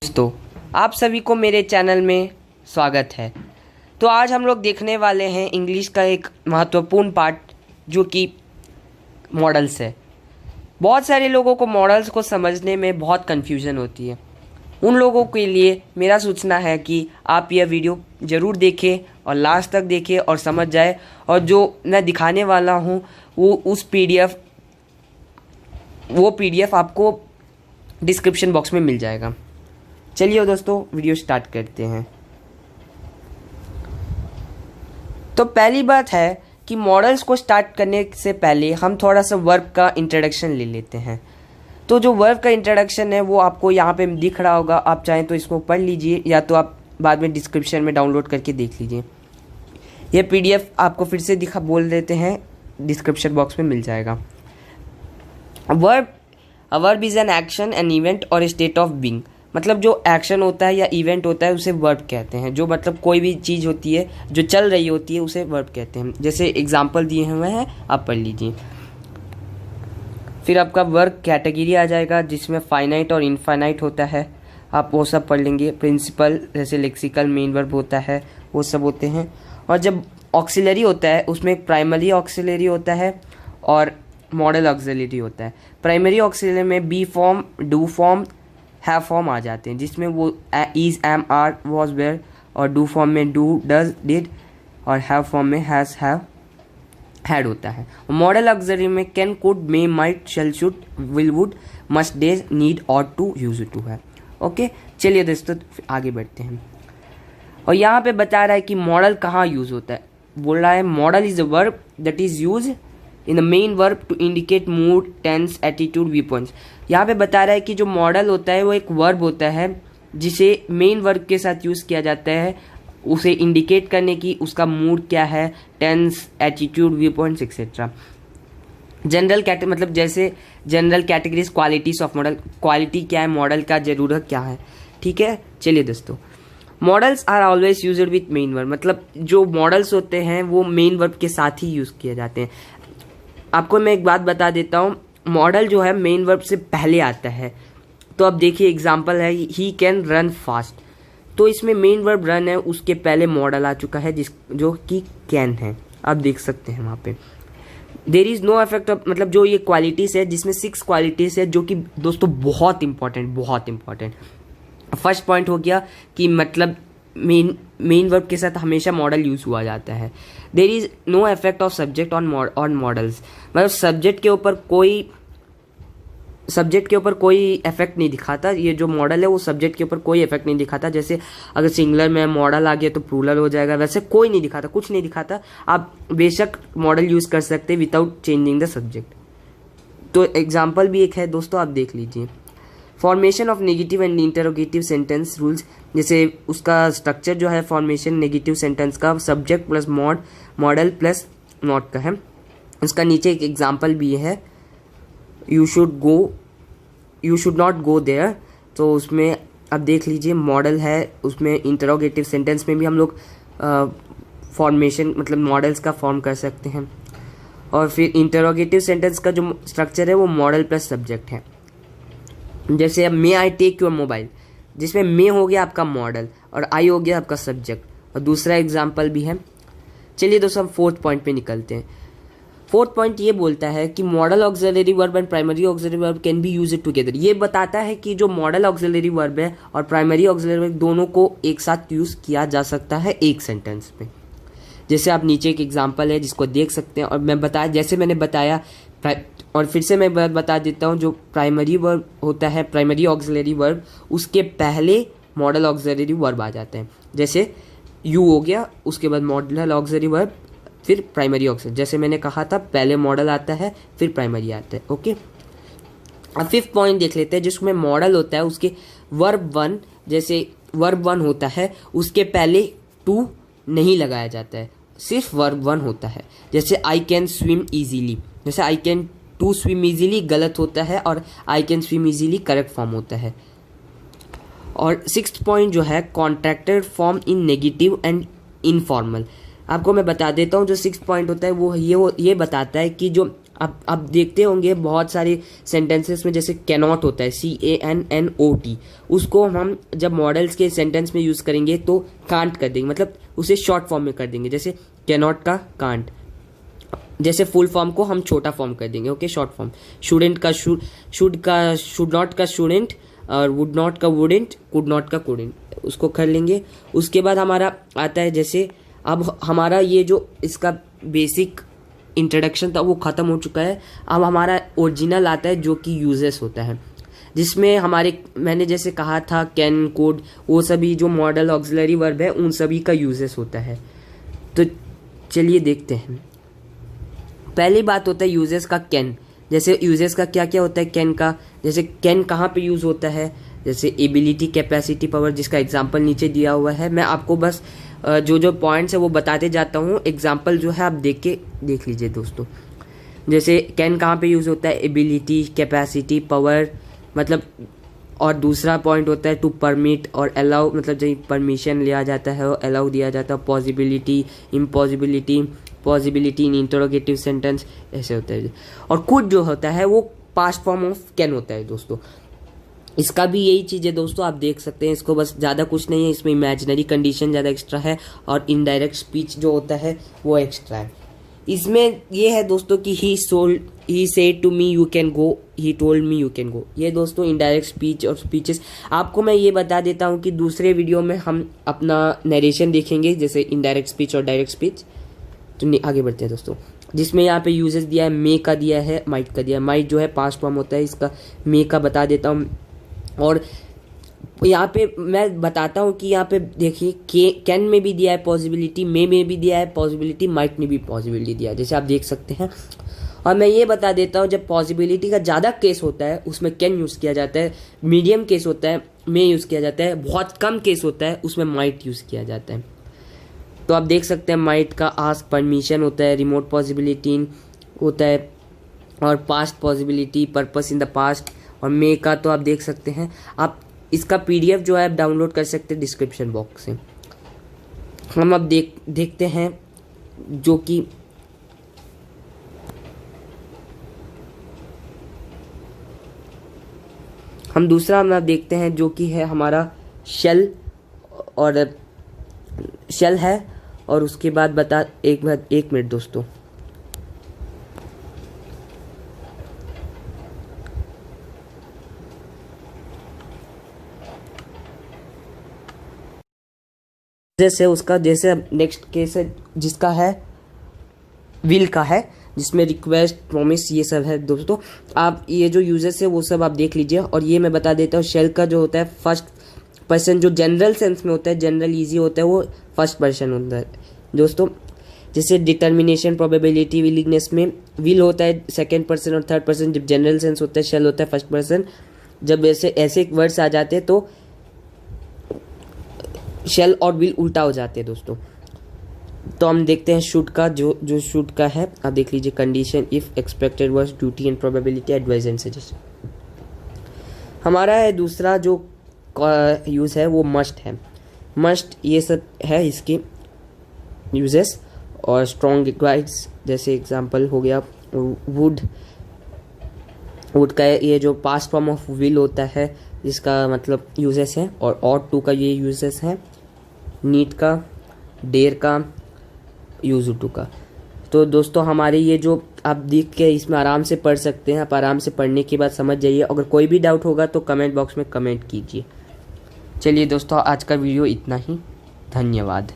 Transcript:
दोस्तों, आप सभी को मेरे चैनल में स्वागत है। तो आज हम लोग देखने वाले हैं इंग्लिश का एक महत्वपूर्ण पार्ट जो कि मॉडल्स है। बहुत सारे लोगों को मॉडल्स को समझने में बहुत कन्फ्यूज़न होती है। उन लोगों के लिए मेरा सूचना है कि आप यह वीडियो ज़रूर देखें और लास्ट तक देखें और समझ जाए। और जो मैं दिखाने वाला हूँ वो पीडीएफ आपको डिस्क्रिप्शन बॉक्स में मिल जाएगा। चलिए दोस्तों, वीडियो स्टार्ट करते हैं। तो पहली बात है कि मॉडल्स को स्टार्ट करने से पहले हम थोड़ा सा वर्ब का इंट्रोडक्शन ले लेते हैं। तो जो वर्ब का इंट्रोडक्शन है वो आपको यहाँ पे दिख रहा होगा। आप चाहें तो इसको पढ़ लीजिए या तो आप बाद में डिस्क्रिप्शन में डाउनलोड करके देख लीजिए। यह पीडीएफ आपको फिर से बोल देते हैं, डिस्क्रिप्शन बॉक्स में मिल जाएगा। A verb is an action, an event और ए स्टेट ऑफ बीइंग। मतलब जो एक्शन होता है या इवेंट होता है उसे वर्ब कहते हैं। जो मतलब कोई भी चीज़ होती है जो चल रही होती है उसे वर्ब कहते हैं। जैसे एग्जांपल दिए हुए हैं, आप पढ़ लीजिए। फिर आपका वर्ब कैटेगरी आ जाएगा जिसमें फाइनाइट और इनफाइनाइट होता है, आप वो सब पढ़ लेंगे। प्रिंसिपल जैसे लेक्सिकल मेन वर्ब होता है, वो सब होते हैं। और जब ऑक्सिलरी होता है उसमें एक प्राइमरी ऑक्सिलरी होता है और मॉडल ऑक्सिलरी होता है। प्राइमरी ऑक्सिलरी में be form, do form, have form आ जाते हैं, जिसमें वो is, am, are, was, were. और डू फॉर्म में डू, डज, डिड। और हैव फॉर्म में हैज, हैव, हैड होता है। मॉडल ऑक्सिलरी में can, could, may, might, shall, should, will, would, must, dare, need और टू, यूज टू है। Okay, चलिए दोस्तों आगे बढ़ते हैं। और यहाँ पे बता रहा है कि मॉडल कहाँ यूज होता है। बोल रहा है modal is a verb that is use in the main verb to indicate mood, tense, attitude, view points. यहाँ पे बता रहा है कि जो मॉडल होता है वो एक वर्ब होता है जिसे मेन वर्ब के साथ यूज़ किया जाता है उसे इंडिकेट करने की, उसका मूड क्या है, tense, attitude, view points etcetera. General category मतलब जैसे general categories, qualities of modal. Quality क्या है मॉडल का, जरूरत क्या है। ठीक है, चलिए दोस्तों। Modals are always used with main verb. मतलब जो मॉडल्स होते हैं वो मेन वर्ब के साथ ही यूज़ किए जाते हैं। आपको मैं एक बात बता देता हूँ, मॉडल जो है मेन वर्ब से पहले आता है। तो अब देखिए एग्जांपल है, ही कैन रन फास्ट। तो इसमें मेन वर्ब रन है, उसके पहले मॉडल आ चुका है जो कि कैन है। आप देख सकते हैं वहाँ पे। There is no effect of, मतलब जो ये क्वालिटीज़ है जिसमें 6 क्वालिटीज़ है जो कि दोस्तों बहुत इंपॉर्टेंट। फर्स्ट पॉइंट हो गया कि मतलब मेन वर्ब के साथ हमेशा मॉडल यूज हुआ जाता है। There is no effect of subject on modals. मतलब सब्जेक्ट के ऊपर कोई इफेक्ट नहीं दिखाता। ये जो मॉडल है वो सब्जेक्ट के ऊपर कोई इफेक्ट नहीं दिखाता। जैसे अगर सिंगुलर में मॉडल आ गया तो प्लूरल हो जाएगा, वैसे कोई नहीं दिखाता, कुछ नहीं दिखाता। आप बेशक मॉडल यूज कर सकते हैं विदाउट चेंजिंग द सब्जेक्ट। तो एग्जाम्पल भी एक है दोस्तों, आप देख लीजिए। Formation of negative and interrogative sentence rules. जैसे उसका स्ट्रक्चर जो है फॉर्मेशन नेगेटिव सेंटेंस का subject plus modal plus not का है। उसका नीचे एक एग्जांपल भी है, you should not go there. तो उसमें अब देख लीजिए मॉडल है, उसमें इंटरोगेटिव सेंटेंस में भी हम लोग फॉर्मेशन मतलब मॉडल्स का फॉर्म कर सकते हैं। और फिर इंटरोगेटिव सेंटेंस का जो स्ट्रक्चर है वो मॉडल प्लस सब्जेक्ट है। जैसे अब मे आई टेक योर मोबाइल, जिसमें मे हो गया आपका मॉडल और आई हो गया आपका सब्जेक्ट। और दूसरा एग्जाम्पल भी है। चलिए दोस्तों हम फोर्थ पॉइंट पे निकलते हैं। फोर्थ पॉइंट ये बोलता है कि model auxiliary verb and primary auxiliary verb can be used together. ये बताता है कि जो मॉडल ऑक्सिलरी वर्ब है और प्राइमरी ऑक्सिलरी वर्ब दोनों को एक साथ यूज किया जा सकता है एक सेंटेंस में। जैसे आप नीचे एक एग्जाम्पल है जिसको देख सकते हैं। और मैंने बताया और फिर से मैं बता देता हूँ, जो प्राइमरी वर्ब होता है, प्राइमरी ऑक्सिलरी वर्ब, उसके पहले मॉडल ऑक्सिलरी वर्ब आ जाते हैं। जैसे यू हो गया, उसके बाद मॉडल ऑक्सिलरी वर्ब, फिर प्राइमरी ऑक्सिलरी। जैसे मैंने कहा था पहले मॉडल आता है फिर प्राइमरी आता है। ओके, अब फिफ्थ पॉइंट देख लेते हैं जिसमें मॉडल होता है उसके वर्ब वन। जैसे वर्ब वन होता है उसके पहले टू नहीं लगाया जाता है, सिर्फ वर्ब वन होता है। जैसे आई कैन स्विम ईजीली, जैसे I can to swim easily गलत होता है और I can swim easily correct form होता है। और सिक्स्थ पॉइंट जो है contracted form in negative and informal. आपको मैं बता देता हूँ जो सिक्स्थ पॉइंट होता है वो ये बताता है कि जो अब आप देखते होंगे बहुत सारे सेंटेंसेस में जैसे कैनॉट होता है, CANNOT, उसको हम जब मॉडल्स के सेंटेंस में यूज़ करेंगे तो कांट कर देंगे, मतलब उसे शॉर्ट फॉर्म में कर देंगे। जैसे कैनॉट का कांट, जैसे फुल फॉर्म को हम छोटा फॉर्म कर देंगे, ओके, शॉर्ट फॉर्म। शुडेंट का शुड नॉट का शुडेंट, और वुड नॉट का वुडेंट, कुड नॉट का कुडेंट, उसको कर लेंगे। उसके बाद हमारा आता है जैसे, अब हमारा ये जो इसका बेसिक इंट्रोडक्शन था वो ख़त्म हो चुका है। अब हमारा ओरिजिनल आता है जो कि यूजेस होता है, जिसमें हमारे मैंने जैसे कहा था कैन, कोड, वो सभी जो मॉडल ऑक्सिलरी वर्ब है उन सभी का यूजेस होता है। तो चलिए देखते हैं। पहली बात होता है यूजेस का कैन। जैसे यूजेस का क्या क्या होता है कैन का, जैसे कैन कहाँ पे यूज़ होता है, जैसे एबिलिटी, कैपेसिटी, पावर, जिसका एग्जांपल नीचे दिया हुआ है। मैं आपको बस जो जो पॉइंट्स है वो बताते जाता हूँ, एग्जांपल जो है आप देख लीजिए दोस्तों। जैसे कैन कहाँ पे यूज़ होता है, एबिलिटी, कैपेसिटी, पावर, मतलब, और दूसरा पॉइंट होता है टू परमिट और अलाउ, मतलब जब परमिशन लिया जाता है और अलाउ दिया जाता है। Possibility, impossibility, possibility in interrogative sentence, ऐसे होता है। और कुड जो होता है वो पास्ट फॉर्म ऑफ कैन होता है दोस्तों। इसका भी यही चीज़ है दोस्तों, आप देख सकते हैं इसको, बस ज़्यादा कुछ नहीं है, इसमें इमेजिनरी कंडीशन ज़्यादा एक्स्ट्रा है और इनडायरेक्ट स्पीच जो होता है वो एक्स्ट्रा है। इसमें ये है दोस्तों कि he said to me you can go, he told me you can go, ये दोस्तों इनडायरेक्ट स्पीच और स्पीचेस। आपको मैं ये बता देता हूँ कि दूसरे वीडियो में हम अपना नरेशन देखेंगे, जैसे इनडायरेक्ट स्पीच और डायरेक्ट स्पीच। तो आगे बढ़ते हैं दोस्तों, जिसमें यहाँ पे यूजेस दिया है, मे का दिया है, माइट का दिया है। माइट जो है पास्ट फॉर्म होता है इसका, मे का बता देता हूँ। और यहाँ पे मैं बताता हूँ कि यहाँ पे देखिए कैन में भी दिया है पॉसिबिलिटी, मे में भी दिया है पॉसिबिलिटी, माइट में भी पॉसिबिलिटी दिया है, जैसे आप देख सकते हैं। और मैं ये बता देता हूँ, जब पॉसिबिलिटी का ज़्यादा केस होता है उसमें कैन यूज़ किया जाता है, मीडियम केस होता है मे यूज़ किया जाता है, बहुत कम केस होता है उसमें माइट यूज़ किया जाता है। तो आप देख सकते हैं माइट का आस्क परमिशन होता है, रिमोट पॉसिबिलिटी होता है, और past possibility, purpose in the past. और मे का तो आप देख सकते हैं, आप इसका PDF जो है आप डाउनलोड कर सकते हैं डिस्क्रिप्शन बॉक्स से। हम अब देखते हैं जो कि हम दूसरा देखते हैं जो कि है हमारा शेल, और शेल है। और उसके बाद एक मिनट दोस्तों, जैसे उसका, जैसे नेक्स्ट केस है जिसका है विल का है, जिसमें रिक्वेस्ट, प्रॉमिस, ये सब है दोस्तों। आप ये जो यूजेस है वो सब आप देख लीजिए। और ये मैं बता देता हूँ, शेल का जो होता है फर्स्ट पर्सन, जो जनरल सेंस में होता है, जनरल ईजी होता है, वो फर्स्ट पर्सन होता है दोस्तों। जैसे डिटर्मिनेशन, प्रोबेबिलिटी, विलिंगनेस में विल होता है सेकेंड पर्सन और थर्ड पर्सन, जब जनरल सेंस होता है शेल होता है फर्स्ट पर्सन। जब ऐसे वर्ड्स आ जाते हैं तो शेल और विल उल्टा हो जाते हैं दोस्तों। तो हम देखते हैं शुड का, जो शुड का है आप देख लीजिए, condition, if, expected verse, duty and probability, advice and suggestion. हमारा है दूसरा जो यूज़ है वो मस्ट है। मस्ट, ये सब है इसके यूजेस। और स्ट्रॉन्ग रिक्वायर्स, जैसे एग्जांपल हो गया वुड का ये जो पास्ट फॉर्म ऑफ विल होता है, इसका मतलब यूजेस है। और ऑट टू का ये यूजेस है, नीड का, डेयर का, यूज टू का। तो दोस्तों हमारे ये जो आप देख के इसमें आराम से पढ़ सकते हैं, आप आराम से पढ़ने के बाद समझ जाइए। अगर कोई भी डाउट होगा तो कमेंट बॉक्स में कमेंट कीजिए। चलिए दोस्तों, आज का वीडियो इतना ही, धन्यवाद।